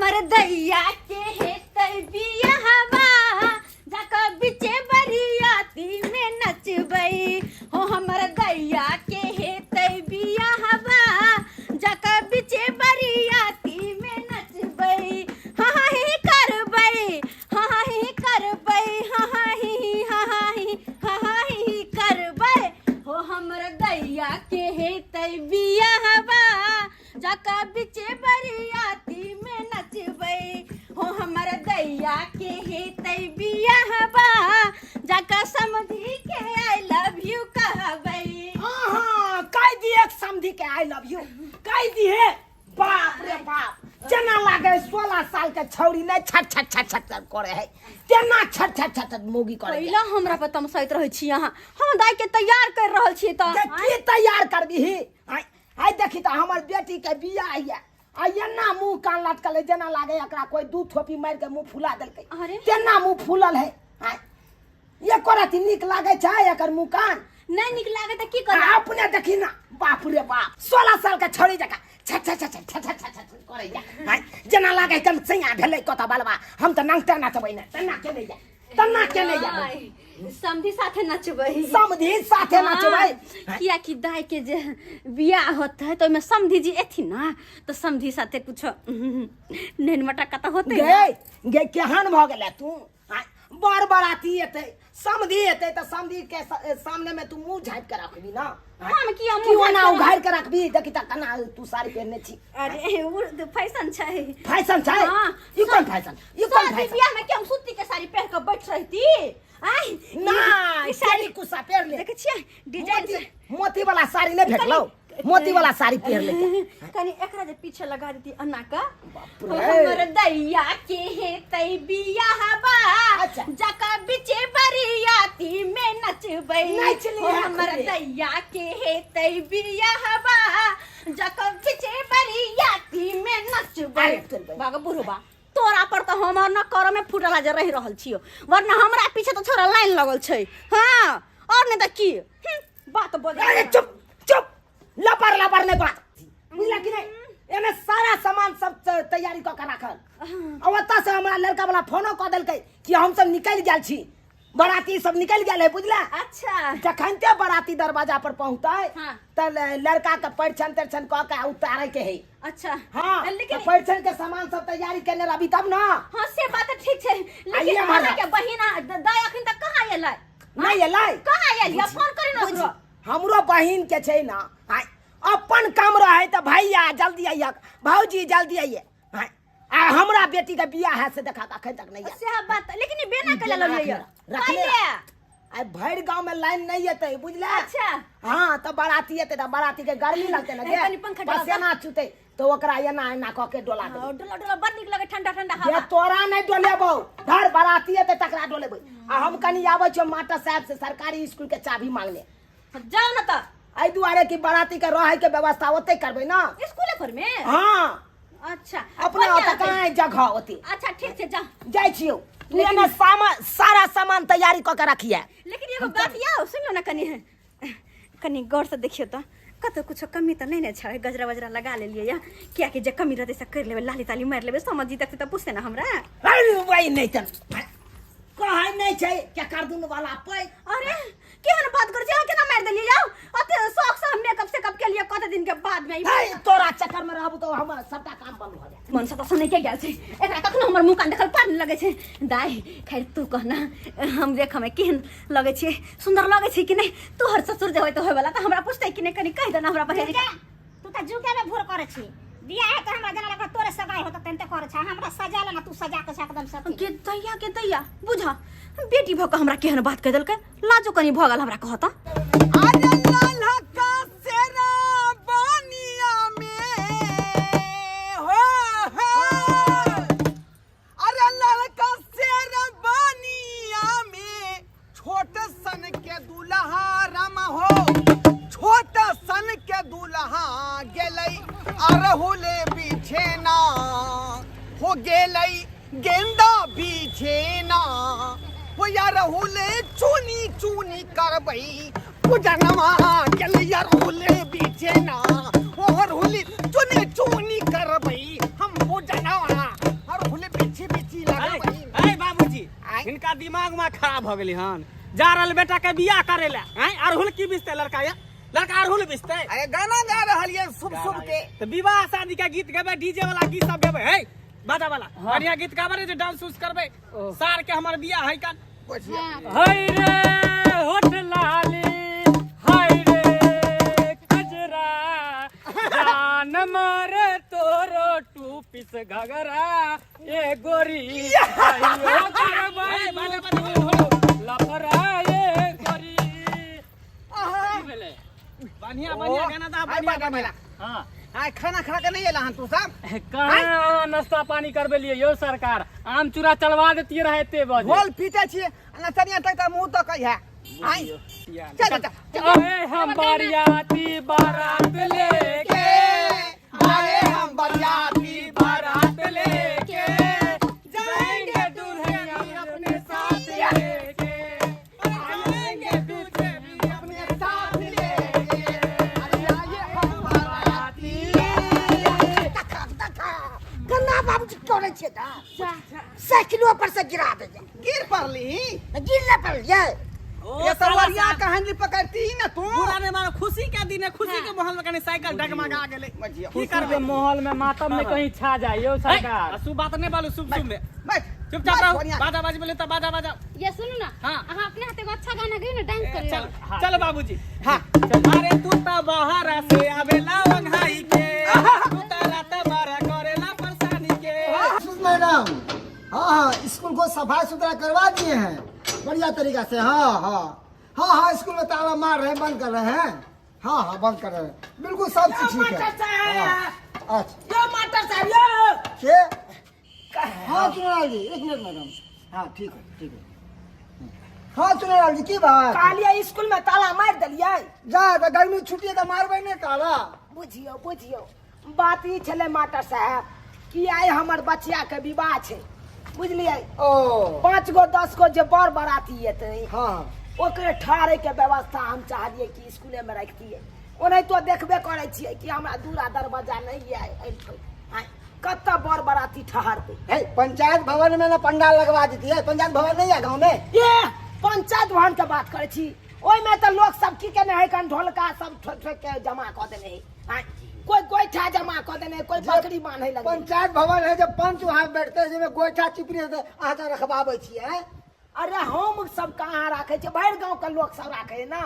हमर दैया के हे तबिया हवा जाका बिचे बरियाती में नचबई हो हमर दैया के हे तबिया हवा जाका बिचे बरियाती में नचबई हा हा ही करबई हा हा ही करबई हा हा ही हा हा ही हा हा ही करबई हो हमर दैया के हे तबिया हवा जाका बिचे बरियाती में नचबई हो हमर दैया के हे तबिया हवा जाका समधी के आई लव यू कहबई। हां काई दिए समधी के आई लव यू काई दिए बाप रे बाप जना लागे 16 साल के छौरी ने छट छट छट छट करे है तेना छट छट छट मोगी करे पहिला हमरा पर तमसाइत रहै छी अहाँ हम दाई के तैयार कर रहल छी त की तैयार करबी आई देखी त हमर बेटी के बियाह है आ एना मुंह कान लटकल जना लागे एकरा कोई दू थोपी मार के मुंह फुला देलकै तेना मुंह फुलल है ये कोराती निक लागे छै एकर मुंह कान नहीं निक लागे त की कर अपने देखी ना बाप रे बाप 16 साल के छोड़ी जका छट छट छट छट छट छट करे जा जना लागे कम सैया भेलै कता बालबा हम त नंगटा नाचबै ना तना के नै जा तना के नै जा समधी साथे नचबई समधी साथे नचबै किया कि दाई के जे बियाह होत है तो में समधी जी एथि ना तो समधी साथे कुछ नेनमटा कता होते गे केहन भ गेलै तू बार बाराती एतै समधी एतै त समधी के सामने में तू मुंह झाँप के रखबी ना हम किया मुंह ना उघार के रखबी देखी त कना तू साड़ी पहनने छी अरे वो फैशन छै फैशन छै ई कोन फैशन ई कोन फैशन बियाह में क्या सूती के साड़ी पहन के बैठ रहती आई ना साड़ी कुसा पहन ले देखे छियै डिजाइन से मोती वाला साड़ी नहीं भेटलो मोती वाला साड़ी पहन ले कनी एकरा जे पीछे लगा देती अन्ना का हमर दैया के हे तबिया हवा जका बिचे बरियाती में नचबई हमर दैया के हे तबिया हवा जका बिचे बरियाती में नचबई बागा बुढ़बा तोरा पर तो हमर न कर में फुटला जे रह रहल छियो वरना हमरा पीछे तो छोरा लाइन लगल छै हां और नहीं त की बात बोल अरे चुप चुप लपर लपर नहीं बात बुझला कि नहीं एमे सारा सामान सब तैयारी क के राखल अवता से हमरा लड़का वाला फोनो क देलकै कि हम सब निकल गेल छी बराती सब निकल गेल है बुझला। अच्छा जखनते बराती दरवाजा पर पहुंचतै त लड़का के परिछन तरछन क के उतारे के है। अच्छा हां लेकिन परिछन के सामान सब तैयारी करने रहबी तब ना। हां से बात ठीक छै लेकिन हमरा के बहिना दाई अखन तक कहां एलै नहीं एलै कहां एलिया फोन करी न ओकरो हमरो बहिन के छै ना अपन काम रहे त भैया जल्दी आइया भौजी जल्दी आइए आ हमरा बेटी के बियाह है से देखा अखन तक नहीं है से बात लेकिन बेना के ले लिया रखले आ भर गांव में लाइन नहीं एतै बुझला। अच्छा हां त बराती एतै त बराती के गर्मी लगतै ना गे पसेना चुतै तो ओकरा एना एना क के डोला दे डोला डोला बड़ निक लगे ठंडा ठंडा हवा ये तोरा नहीं डोलेबो घर बराती एतै तकरा डोलेबै आ हम कनी आबै छियो मास्टर साहब से सरकारी स्कूल के चाबी मांगने जाओ ना त आई दुआरे की बराती के रहे के व्यवस्था ओते करबै ना स्कूल पर में। हां अच्छा अपना ओते कहां जगह होती। अच्छा ठीक छै जा जाय छियो तू एने सारा सामान तैयारी क के रखिए लेकिन एगो बात याओ सुन लो ना कनी गौर से देखियो त कतो कुछ कमी त नहीं ने छै गजरा वजरा लगा ले लिया क्या कि जे कमी रहते से कर लेबे लाली ताली मार लेबे समझी तक त पूछे ना हमरा अरे वही नहीं तन कहै नहीं छै क्या कर दून वाला पै अरे केहन बात कर छै केना मार देलिए जाओ अते शौक से हम मेकअप से कब के लिए कते दिन के बाद में तोरा चक्कर में रहबो तो हमर सबटा काम बंद भ जाय मन से तो सुनै के गेल छै एकरा कखनो हमर मुंह कान देखल पानी लगे छै दाई खैर तू कहना हम देख में केहन लगे छै सुंदर लगे छै कि नहीं तोहर ससुर जे होय तो होय वाला त हमरा पूछतै कि नहीं कनी कह देना हमरा बहेरी तू त जुके में भोर करे छी बियाह है त हमरा जना लगा तोरे सगाई होत तनते करे छ हमरा सजा ले ना तू सजा के एकदम सब के दैया बुझा बेटी भक हमरा केहन बात कह देलकै लाजो कनी भगल हमरा कहता अरे लाला का सेरा बानिया में हो अरे लाला का सेरा बानिया में छोटे सन के दूल्हा राम हो छोटे सन के दूल्हा गेलै अरहुले बिछेना हो गेलै गेंदा बिछेना हो यार होले चूनी चूनी करबई पूजनवा गेलै यार होले बिछेना और होली चूनी चूनी करबई हम पूजनवा का दिमाग में खराब हो गेली हन जा रहल बेटा के बियाह करेला हैं अरहुल की बिस्ते लड़का या लड़का अरहुल बिस्ते अरे गाना गा रहल ये शुभ शुभ के तो विवाह शादी का गीत गेबे डीजे वाला गीत सब गेबे है बाजा वाला बढ़िया गीत गाबे जे डांस उस करबे सार के हमर बियाह है का हाय रे होठ लाली हाय रे कजरा जान मारे तोरो टू पिस घगरा ए गोरी आइयो करबै लफरा ए गोरी बढ़िया बढ़िया गाना दा बढ़िया बढ़िया हां हां खाना खा के नहीं एला हन तू सब कहाँ नाश्ता पानी करबे लिए यो सरकार आम चूरा चलवा देती रहे एते बजे बोल पीटे छी ना तनिया तक मुंह तो कही है आई चल चल अरे हम बारियाती बारात लेके आए हम बरियाती बारात लेके जाएंगे दुल्हन अपने साथ लेके आएंगे दुल्हन अपने साथ लेके अरे आए हम बरियाती गन्ना बाबू जी तोड़े छे दा साइकिलो पर से गिरा दे गिर पड़ली गिरले पड़ ये ये सवरिया कहानी पकड़ती ना तू पूरा ने मारो खुशी के दिन है खुशी के माहौल में कने साइकिल डगमगा गेले की करबे माहौल में मातम में कहीं छा जाए यो सरकार शुभ बात नहीं बोलू शुभ शुभ में बैठ चुपचाप रहो बाजा बाज बोले तो बाजा बाजा ये सुनो ना हाँ। अहाँ अपने हाथे एगो अच्छा गाना गई ना डांस कर चल ले चल बाबूजी हां अरे तू त बाहर से आवेला वंघाई के तू त रात मारा करेला परेशानी के मैडम हाँ स्कूल को सफाई सुथरा करवा दिए हैं बढ़िया तरीका से हाँ स्कूल में ताला मार रहे हैं बंद कर रहे हैं हाँ बंद कर रहे हैं बिल्कुल सब ठीक है अच्छा यो मास्टर साहब यो के हाँ चुनालाल जी एक मिनट मैडम हाँ ठीक है हाँ चुनालाल जी की बात कालिया स्कूल में ताला मार दलिए जा तो गर्मी छुट्टी है तो मारबे नहीं ताला बुझियो बात ई छले मास्टर साहब कि आइ हमर बच्चिया के विवाह छे बुझलिए ओ 5 गो 10 गो जे बर बराती एते हाँ ओकरे ठारे के व्यवस्था हम चाहलिए कि स्कूले में रख दिए ओने तो देखबे करे छिए कि हमरा दूरा दरवाजा नहीं है कत्ता बर बराती ठहरते है पंचायत भवन में ना पंडाल लगवा देती है पंचायत भवन नहीं है गाँव में ये पंचायत भवन के बात करे छी ओइ में तो लोग सब की के नहीं कन ढोलका सब ठोक ठोक के जमा कर देने हैं कोई गोइठा जमा कर देने कोई बकरी बांधे लगे पंचायत भवन है जब पंच वहाँ बैठते हैं जिसमें गोइठा चिपड़ी अहाँ रखवाबे छियै अरे हम सब कहाँ राखे छे भर गांव के लोग सब राखे ना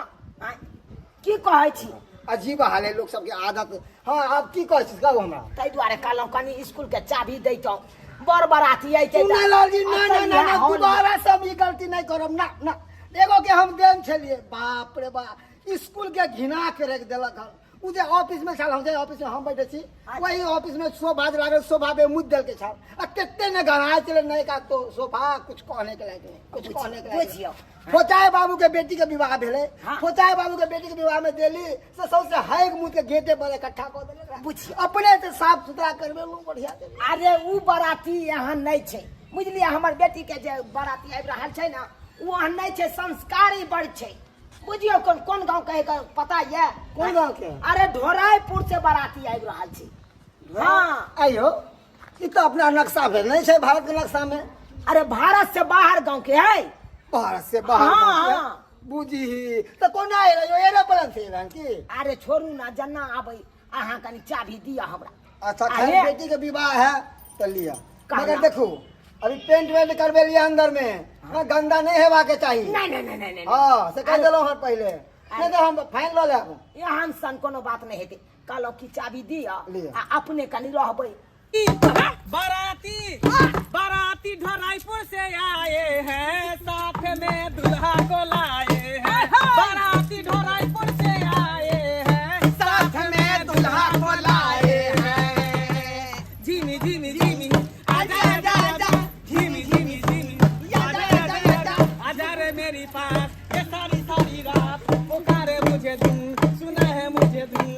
की कहे छी अजीब हाल है लोग सबके आदत हाँ आप की कहे छी कहू हमरा तै द्वारे कहलौं कनी स्कूल के चाबी दैतौ बर बराती आइते चुनालाल जी ना दोबारा सब ये गलती नहीं करब ना एगो के हम देन छलिए बाप रे बाप स्कूल के घिना के रख देलक हम उ जे ऑफिस में छल हम जे ऑफिस में हम बैठे छी वही ऑफिस में सोफा लागल सोफा पे मुद देल के छल आ केते ने गराय चले नहीं का तो सोफा कुछ कहने के लायक नहीं कुछ कहने के लायक बुझियो फोचाए बाबू के बेटी के विवाह भेले फोचाए बाबू के बेटी के विवाह में देली से सबसे हाइक मुंह के गेटे पर इकट्ठा कर देले बुझियो अपने से साफ सुथरा करबे उ बढ़िया देले अरे उ बराती यहाँ नहीं छे बुझलिए हमर बेटी के जे बराती आबि रहल छै ना उ यहाँ नहीं छे संस्कारी बड़ छे बुझियो कौन गांव कहे का पता है कौन गांव के अरे ढोराईपुर से बराती आबि रहल छी हाँ आइयो ई तो अपना नक्शा भेल नहीं छै भारत के नक्शा में अरे भारत से बाहर गांव के है भारत से बाहर हाँ, गाँव के? हाँ। बुझी तो कौन आए रहो एरोप्लेन से एलन की अरे छोड़ू ना जना आबै अहाँ कनी चाबी दिया हमरा अच्छा अरे। खाली बेटी के विवाह है तो लिया कहना। मगर देखो अभी पेंट वेंट करबे लिया अंदर में हाँ, गंदा नहीं हेबा के चाहिए नहीं हाँ से कह देलो हर पहले नहीं तो हम फाइन लो लेब यहाँ सन कोनो बात नहीं हेते कहलो की चाबी दिया लिया। आ अपने कनी रहबै बाराती बाराती ढोराईपुर से आए हैं साथ में दुल्हा को लाए हैं बाराती ढोराईपुर से आए हैं साथ में दुल्हा को लाए हैं झिमी झिमी झिमी आजा आजा आजा झिमी झिमी झिमी आजा आजा आजा आजा रे मेरी पास ये सारी सारी रात पुकारे मुझे धुन सुना है मुझे धुन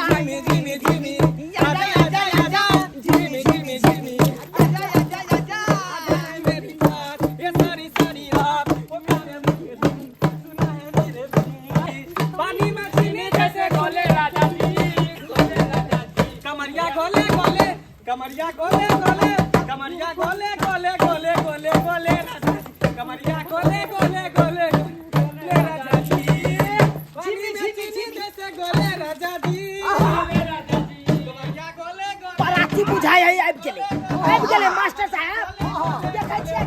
झिमी झिमी झिमी आजा आजा आजा झिमी झिमी झिमी आजा आजा आजा आजा रे मेरी पास ये सारी सारी रात पुकारे मुझे धुन सुना है मेरे धुन पानी में चीनी जैसे घोले राजा जी घोले राजा जी कमरिया घोले घोले कमरिया घोले घोले कमरिया आबि गेलै मास्टर साहब देखै छियै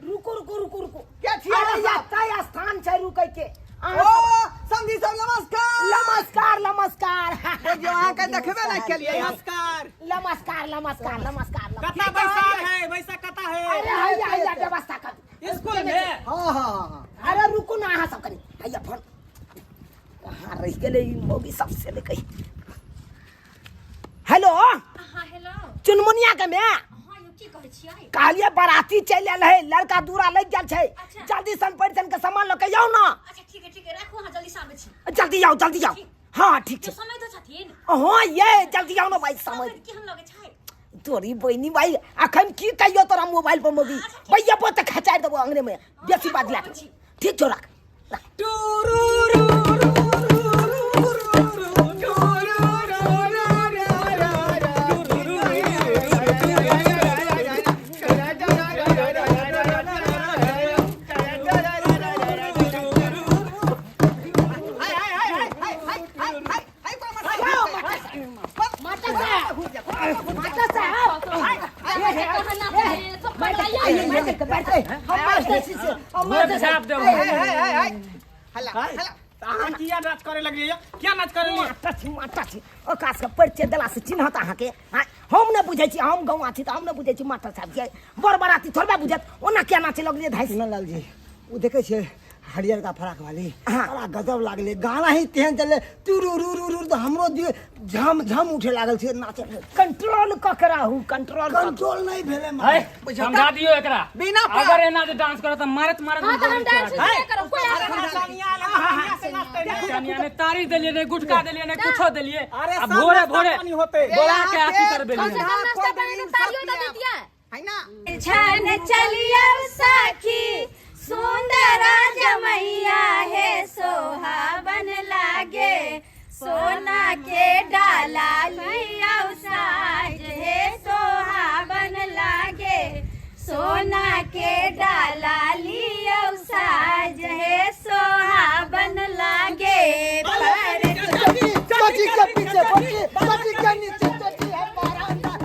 रुकू रुकू रुकू रुकू क्या छियै अरे या तय स्थान छै रुकै के ओ समझी सब नमस्कार नमस्कार नमस्कार देखियो अहाँ के देखबे नहीं केलिए नमस्कार नमस्कार नमस्कार नमस्कार कता बैसा है वैसा कता है अरे हैया हैया व्यवस्था कर स्कूल में हां हां अरे रुकू ना अहाँ सब करी हैया फोन कहाँ रह गेलै ई मोगी सबसे ले कही हेलो हाँ हेलो चुनमुनिया के मैं हाँ यौ की कहै छियै कहलिए बाराती चलि आयल है लड़का दूरा लग गेल छै अच्छा। जल्दी सन परिजन के सामान लऽ के जाओ ना अच्छा ठीक है राखू अहाँ जल्दी से आबै छी जल्दी आओ हाँ ठीक जो छै समय तो छथिन हाँ ये जल्दी आओ ना भाई समझ की हम लगे छै तोरी बहनी भाई अखन की कहियो तोरा मोबाइल पर मोगी भैया पोते खचाइ देबो अंगने में बेसी बात ला ठीक छौ रख अहाँ किया नाच करे लगलिए क्या नाच करे लिए माता छी ओका से परिचय देला से चिन्हत अहाँ के हम न बुझै छी हम गौवा छी त हम न बुझै छी मास्टर साहब के बड़ बराती थोड़बे बुझत ओना क्या नाचे लगलिए धाइस लाल जी वो देखे छे हरियर का फराक वाली बड़ा गजब लागले गाना ही तेहन चले तुरु तो हमरो दिए झम झम उठे लागल छे नाचे कंट्रोल ककरा हूं कंट्रोल नहीं भेले है समझा दियो एकरा बिना अगर एना जे डांस करत त मारत हां तो हम डांस नहीं करो कोई कनिया ने तारी देलिए ने गुटका देलिए ने कुछो देलिए अरे अब भोरे भोरे पानी होते बोला के आती करबे नाश्ता पानी में तालियो दे दिया है ना छन चलिया सखी सुंदर जमैया है सोहावन लागे सोना के डाला लिया साज है सोहावन लागे सोना के डाला लिया साज है सोहावन लागे चोटी के पीछे चोटी के नीचे चोटी है बरांडा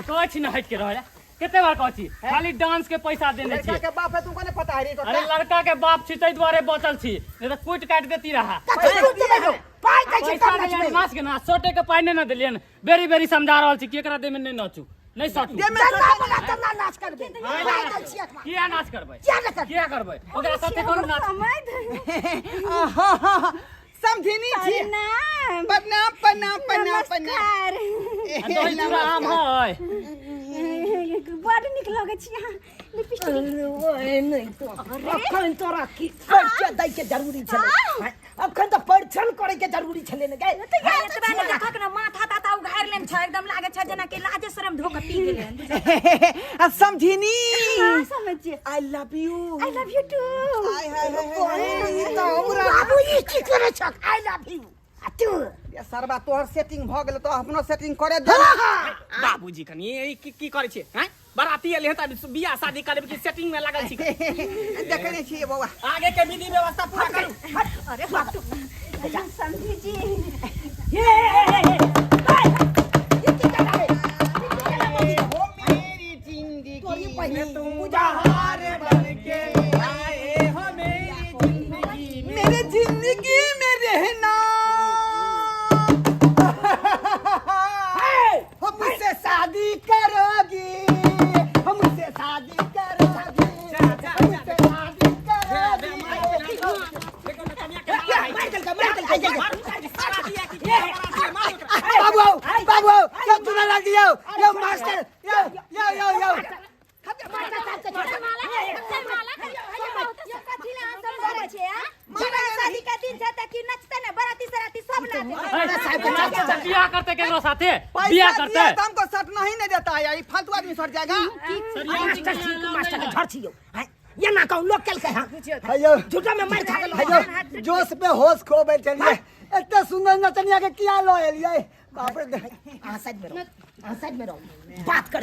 कहै छी न हट के रहले केते बार कहै छी खाली डांस के पैसा देने छी लड़का के बाप है तुमको नहीं पता है रे अरे लड़का के बाप छी तै द्वारे बचल छी नहीं त कूट काट देती रहा पाई दै छै पैसा तब नहीं नाच के नाच सोटे के पाई नहीं न देलियन बेरी बेरी समझा रहल छी केकरा दे में नहीं नाचू नहीं सटू तना नाच करबे पाई दै छियै किया नाच करबै किया करबै ओकरा साथे कोन नाच समझिनी छी प्रणाम प्रणाम प्रणाम प्रणाम दही चूड़ा आम है बड़ निक लगे छी अहाँ अखन तोरा की परिचय दै के जरूरी छलै अखन त परिचय करे के जरूरी छलै ने गै एतबे ने देखक ना माथा ताता उघार लेन छ एकदम लागे छ जना के लाजे शरम धोक पी गेले समझिनी समझिए आई लव यू टू हाय हाय हाय तो हमरा बाबू ई की करे छ आई लव यू ये सरबा तोहर सेटिंग भ गेल तो अपनो सेटिंग करे दे बाबूजी कनी की करे छे हैं बराती एले त बियाह शादी करे की सेटिंग में लागल छी देखे नहीं छिए बौआ आगे के विधि व्यवस्था पूरा करू अरे बाप समझी जी मेरी जिंदगी में तुम बहार बनके आए हो मेरी जिंदगी में रहना हमसे शादी करोगी हमसे शादी करोगी हमसे शादी करोगी बाबू बाबू क्या तूने लग दिया यो मास्टर यो बियाह करते केकरो साथे बियाह करते हमको सट नहीं देता है ये फालतू आदमी सट जाएगा मास्टर के झड़ छियो ये ना कहूं लोकल के हां हेयो झूठा में मार खा गेलो हेयो जोश पे होश खो बैठलिए इतना सुंदर नचनिया के किया लो एलिए बाप रे साइड में रहो बात कर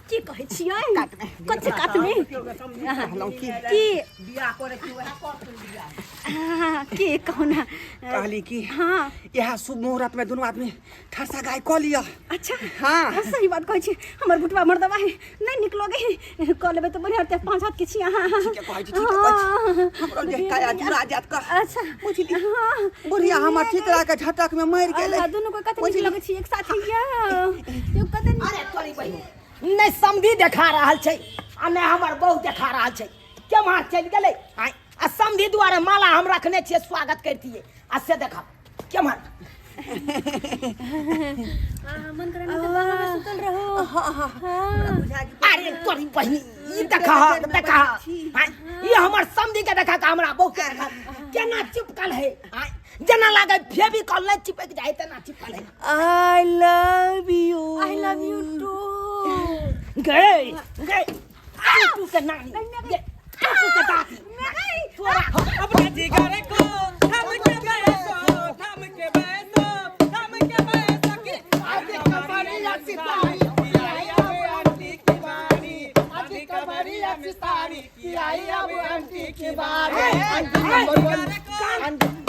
की कहै छियै कुछ काट में की बियाह करे की वह की कहना कहली की हां यह शुभ मुहूर्त में दोनों आदमी ठरसा गाय को लिया अच्छा हाँ। सही बात कहै छी हमर बुटवा मर्दवा है नहीं निकलोगे क लेबे तो बढ़िया 5 हाथ के छी हमरो जे काया जुरा जात का अच्छा बुझली बुढ़िया हमर चितरा के झटक में मर गेले दोनों को कते नीक लगे छी एक साथ यो कते अरे तोरी बहिन नहीं समधी देखा रहल छै आ नहीं हमर बहू देखा रहल छै के वहां चल गेलै आ समधी द्वारा माला हम रखने छियै स्वागत करतिए आ से देखा के मार मन करे में सुतल रहो अरे तोरी बहिन ई देखा ये हमर समधी के देखा का हमरा बहू के देखा केना चिपकल है जना लागे फेविकॉल नहीं चिपक जाए तना चिपकल है आई लव यू टू गए तू के नानी तू के दादी तोरा अपने जिगर को हम के बैसो हम के बैसो की आगे कबाड़ी या सितारी आई अब आंटी की बारी आगे कबाड़ी या सितारी की आई अब आंटी की बारी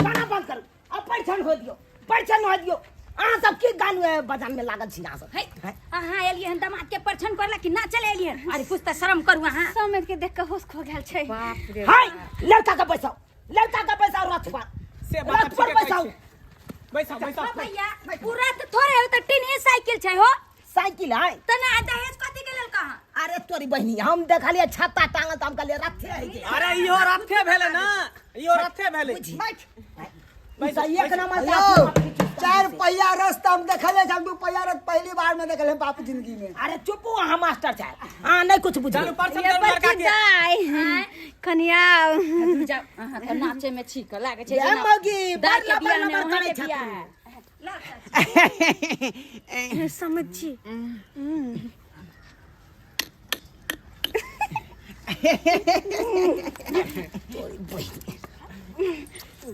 गाना बंद कर अब परिछन हो दियो अहाँ सब की गान बजान में लागल छी अहाँ सब अहाँ एलियन दामाद के परछन करला कि ना चले एलियन अरे कुछ त शर्म करू अहाँ समझ के देख के होश खो गेल छै बाप रे हाय लड़का का पैसा रथ पर से रथ पर पैसा बैसा भैया पूरा तो थोड़े हो त टिन साइकिल छै हो साइकिल है तना दहेज कथि के लेल कहां अरे तोरी बहिनी हम देखलिए छत्ता टांगल त हम कहलिए रथे है के अरे इहो रथे भेले ना इहो रथे भेले बैठ एक नंबर चार पहिया रास्ता हम देखले हम दू पहिया रथ पहली बार में देखले बाप जिंदगी में अरे चुप वहां मास्टर साहब हां नहीं कुछ बुझ चलो परछन ये कर लड़का के जाय कन्या जा अहाँ त नाचे में ठीक लागे छै जय मगी दाई के बड़ बियाह में नंबर करे छथिन समझी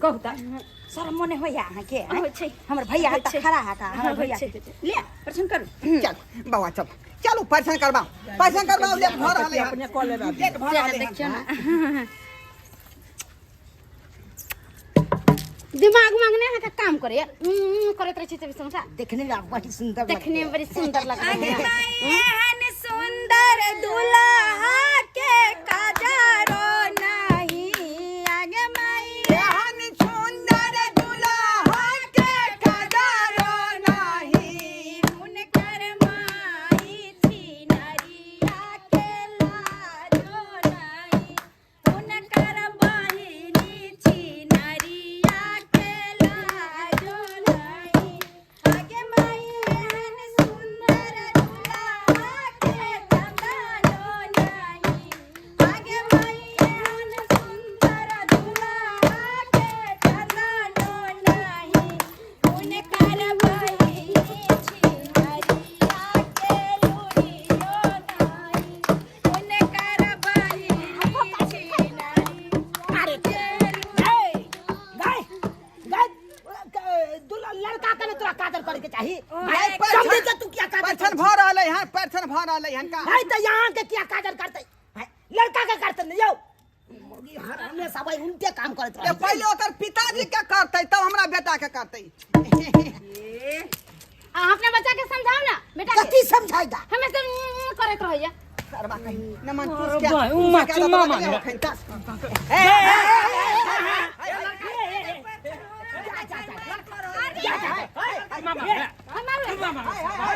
कहू त शरम मने होया अहाँ के होइ छै हमर भैया होइ त छै। खड़ा हाता हमर होइ भैया छै। ले प्रश्न करू चल बाबा चल चलो परेशान करबा ले भर रहले अपने कॉल ले लेट भर से रहले देखियो ना दिमाग मांगने है का काम करे करत रहे छी 24 घंटा देखने में बड़ी सुंदर देखने में बड़ी सुंदर लगता है सुंदर दुल्हा के काजरो नहीं आगे माई एहन सुंदर दुल्हा के कदरो नहीं उनकर माई थी नरिया के लाजो नहीं उनकर बहिनी थी नरिया के लाजो नहीं आगे माई एहन सुंदर दुल्हा के काजरो लड़का के तोरा कादर करे के चाहिए भाई, समझे के तू क्या कादर पैसन भर रहले हैं पैसन भर रहले हैं का भाई तो यहाँ के क्या कादर करते भाई लड़का के करते नहीं यो हमेशा भाई उनके काम करते ये पहले ओकर पिताजी के करते तब हमरा बेटा के करते अपने बच्चा के समझाओ ना बेटा कथी समझाएगा हमें तो करत रहैया करवा कहीं नमन अरे पूछ भाई, उमा चुम्मा मांगे।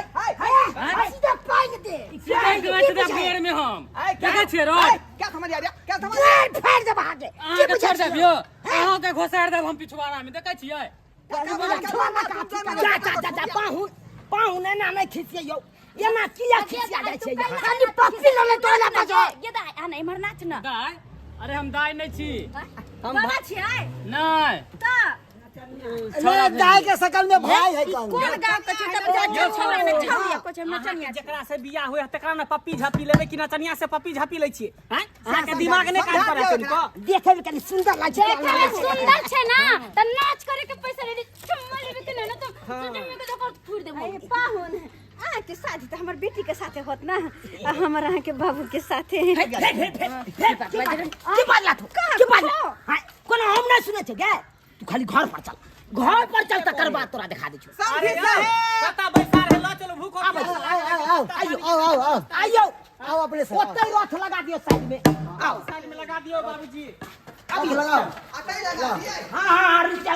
सीधा पाई दे बैंक में से बेर में हम देखे छियै रो क्या समझ आ रहा क्या समझ गेट फेर दे भागे अहाँ के छोड़ देबियो अहाँ के घोसार देब हम पिछवाड़ा में देखे छियै जा पाहुन ना नहीं खींचिए यो ये ना किया खींचिया जाय छै खाली पप्पी ले तोला बजो ये दाई आ नहीं मरना छ ना दाय अरे हम दाय नहीं छी बाबा छियै नहीं त मेरा दाई के शकल में भाई है कौन कोन गांव के छोटा बच्चा छोरा ने छौरिया कुछ नचनिया जेकरा से बियाह होय तकरा ना पप्पी झापी लेबे कि नचनिया से पप्पी झापी ले छियै हैं अहाँ के दिमाग नहीं काम करे तुमको देखे में कनी सुंदर लागे देखे में सुंदर छै ना त नाच करे के पैसा ले चुम्मा लेबे के ना तो जमीन के दोकर फूर देबो पाहुन आ के शादी त हमर बेटी के साथे होत ना हमर अहाँ के बाबू के साथे की बात तू की बात हां कोनो हम ना सुने छै गे तू खाली घर पर चल तकर बाद तोरा दिखा दे छु समझी साहब पता बैसार है ला चलो भूखो आइयो अपने से ओतै रथ लगा दियो साइड में आओ साइड में लगा दियो बाबूजी अभी लगाओ अतै लगा दिए हां रुक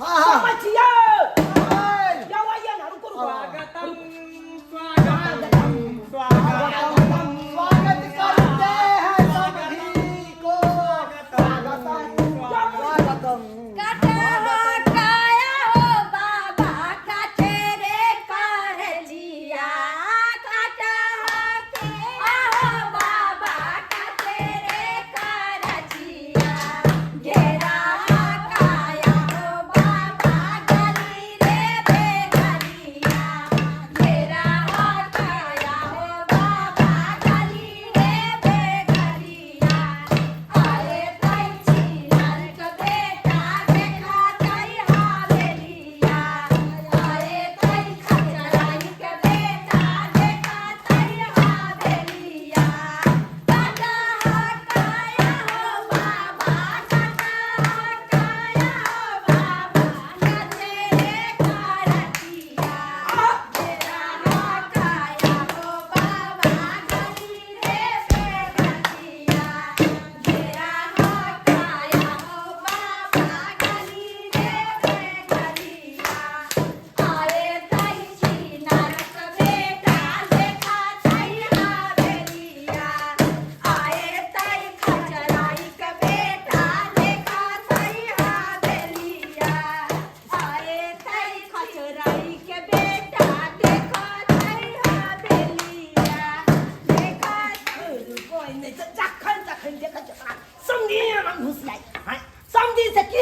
हां समझियो जाओ आइए ना रुको स्वागतम स्वागतम स्वागतम स्वागत करते हैं सभी को स्वागतम काया हो बाबा काटे रे कर जिया काटा के हो बाबा काटे रे कर जिया घेरा काया हो बाबा गली रे बेगलिया घेरा काया हो बाबा गली रे बेगलिया आए तई नरक बेटा देखा तई हावेलिया आए तई खचराई के बेटा देखा तई हावेलिया काटा काया हो बाबा काटा काया हो बाबा नचे रे करतिया तेरा काया हो बाबा गली रे बेगलिया तेरा काया हो बाबा गली रे बेगलिया आए तई नरक बेटा देखा तई हावेलिया आए तई खचराई के बेटा देखा तई हावेलिया आए तई खचराई के बेटा देखा तई हावेलिया देखा कोई नहीं तो जखन देखा समझी हम घुस जाए समझी से की